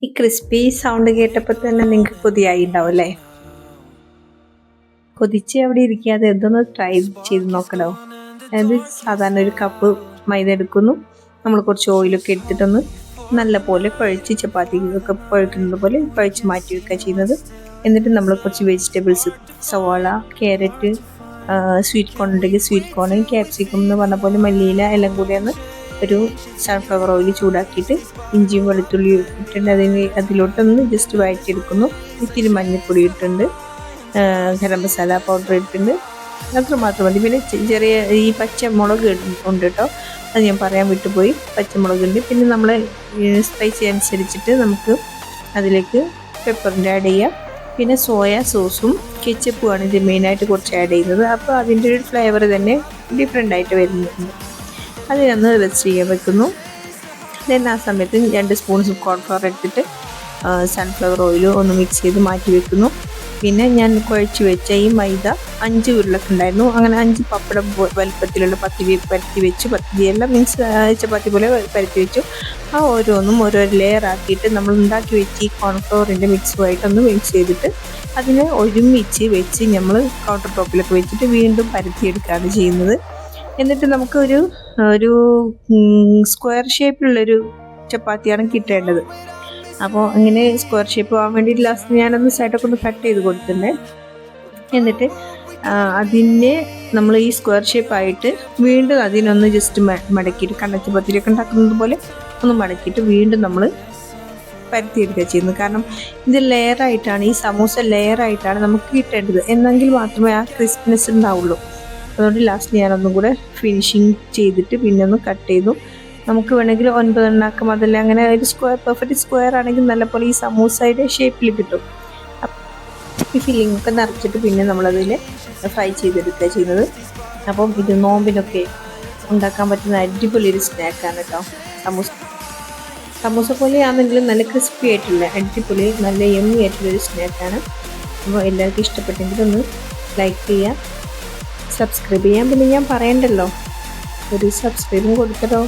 ഈ crispy sound കേട്ടപ്പോൾ തന്നെ നിങ്ങൾക്ക് കൊതിയായി ഉണ്ടാവും അല്ലേ? കൊതിച്ച് അവിടെ ഇരിക്കാതെ ഇതൊന്ന് ട്രൈ ചെയ്ത് നോക്കണോ. അതായത് സാധാരണ ഒരു കപ്പ് മൈദ എടുക്കുന്നു, നമ്മൾ കുറച്ച് ഓയിലൊക്കെ എടുത്തിട്ടൊന്ന് നല്ല പോലെ കുഴച്ച് ചപ്പാത്തിക്കൊക്കെ കുഴക്കുന്നത് പോലെ കുഴച്ച് മാറ്റി വെക്കുക ചെയ്യുന്നത്. എന്നിട്ട് നമ്മൾ കുറച്ച് വെജിറ്റബിൾസ്, സവാള, ക്യാരറ്റ്, സ്വീറ്റ് കോൺ ഉണ്ടെങ്കിൽ സ്വീറ്റ് കോൺ, ക്യാപ്സിക്കം എന്ന് പറഞ്ഞ പോലെ മല്ലിയില എല്ലാം കൂടി ഒന്ന് ഒരു സൺഫ്ലവർ ഓയിൽ ചൂടാക്കിയിട്ട് ഇഞ്ചിയും വെളുത്തുള്ളിയും ഇട്ടിട്ട് അതിലോട്ടൊന്ന് ജസ്റ്റ് വഴറ്റിയെടുക്കുന്നു. ഇത്തിരി മഞ്ഞൾപ്പൊടി ഇട്ടിട്ടുണ്ട്, ഗരം മസാല പൗഡർ ഇട്ടിട്ടുണ്ട്, അത്രമാത്രം മതി. പിന്നെ ചെറിയ ഈ പച്ചമുളക് ഉണ്ട് കേട്ടോ, അത് ഞാൻ പറയാൻ വിട്ടുപോയി. പച്ചമുളകുണ്ട്. പിന്നെ നമ്മൾ സ്പൈസി അനുസരിച്ചിട്ട് നമുക്ക് അതിലേക്ക് പെപ്പറിൻ്റെ ആഡ് ചെയ്യാം. പിന്നെ സോയാ സോസും കെച്ചപ്പുമാണ് ഇത് മെയിനായിട്ട് കുറച്ച് ആഡ് ചെയ്യുന്നത്. അപ്പോൾ അതിൻ്റെ ഒരു ഫ്ലേവർ തന്നെ ഡിഫറെൻ്റ് ആയിട്ട് വരുന്നുണ്ട്. അതിനൊന്ന് റെസ്റ്റ് ചെയ്യാൻ വെക്കുന്നു. ദെൻ ആ സമയത്ത് 2 സ്പൂൺസ് കോൺഫ്ലവർ എടുത്തിട്ട് സൺഫ്ലവർ ഓയിൽ ഒന്ന് മിക്സ് ചെയ്ത് മാറ്റി വെക്കുന്നു. പിന്നെ ഞാൻ കുഴച്ച് വെച്ച ഈ മൈദ 5 ഉരുളൊക്കെ ഉണ്ടായിരുന്നു. അങ്ങനെ 5 പപ്പടം വലുപ്പത്തിലുള്ള പത്തിരി പരത്തി വെച്ചു. പത്തിരിയെല്ലാം മീൻസ് ചപ്പാത്തി പോലെ പരത്തി വെച്ചു. ആ ഓരോന്നും ഓരോ ലെയർ ആക്കിയിട്ട് നമ്മൾ ഉണ്ടാക്കി വെച്ച് ഈ കോൺഫ്ലവറിൻ്റെ മിക്സുമായിട്ടൊന്ന് മിക്സ് ചെയ്തിട്ട് അതിനെ ഒരുമിച്ച് വെച്ച് നമ്മൾ കൗണ്ടർ ടോപ്പിലൊക്കെ വെച്ചിട്ട് വീണ്ടും പരത്തിയെടുക്കുകയാണ് ചെയ്യുന്നത്. എന്നിട്ട് നമുക്ക് ഒരു സ്ക്വയർ ഷേപ്പിലുള്ളൊരു ചപ്പാത്തിയാണ് കിട്ടേണ്ടത്. അപ്പോൾ അങ്ങനെ സ്ക്വയർ ഷേപ്പ് ആവാൻ വേണ്ടിയിട്ട് ലാസ്റ്റ് ഞാനൊന്ന് സൈഡൊക്കെ ഒന്ന് കട്ട് ചെയ്ത് കൊടുത്തിട്ടുണ്ട്. എന്നിട്ട് അതിനെ നമ്മൾ ഈ സ്ക്വയർ ഷേപ്പായിട്ട് വീണ്ടും അതിനൊന്ന് ജസ്റ്റ് മടക്കിയിട്ട് കണ്ണച്ചപ്പത്തിരിയൊക്കെ ഉണ്ടാക്കുന്നത് പോലെ ഒന്ന് മടക്കിയിട്ട് വീണ്ടും നമ്മൾ പരത്തിയെടുക്കുക ചെയ്യുന്നത്. കാരണം ഇത് ലെയറായിട്ടാണ്, ഈ സമൂസ ലെയറായിട്ടാണ് നമുക്ക് കിട്ടേണ്ടത്. എന്നെങ്കിൽ മാത്രമേ ആ ക്രിസ്പിനെസ് ഉണ്ടാവുള്ളൂ. അതുകൊണ്ട് ലാസ്റ്റ് ഞാനൊന്നും കൂടെ ഫിനിഷിങ് ചെയ്തിട്ട് പിന്നെ ഒന്ന് കട്ട് ചെയ്തു. നമുക്ക് വേണമെങ്കിൽ 9 എണ്ണാക്കാം. അതല്ല അങ്ങനെ ഒരു പെർഫെക്റ്റ് സ്ക്വയർ ആണെങ്കിൽ നല്ലപോലെ ഈ സമൂസയുടെ ഷേപ്പിൽ കിട്ടും. ഈ ഫില്ലിംഗ് ഒക്കെ നിറച്ചിട്ട് പിന്നെ നമ്മളതിൽ ഫ്രൈ ചെയ്തെടുക്കുക ചെയ്യുന്നത്. അപ്പം ഇത് നോമ്പിനൊക്കെ ഉണ്ടാക്കാൻ പറ്റുന്ന അടിപൊളി ഒരു സ്നാക്കാണ് കേട്ടോ. സമൂസ പോലെയാണെങ്കിലും നല്ല ക്രിസ്പി ആയിട്ടുള്ള അടിപൊളി നല്ല യമ്മി ആയിട്ടുള്ളൊരു സ്നാക്കാണ്. അപ്പോൾ എല്ലാവർക്കും ഇഷ്ടപ്പെട്ടെങ്കിൽ ഒന്ന് ലൈക്ക് ചെയ്യാം, സബ്സ്ക്രൈബ് ചെയ്യാം. പിന്നെ ഞാൻ പറയണ്ടല്ലോ, ഒരു സബ്സ്ക്രൈബും കൊടുക്കട്ടോ.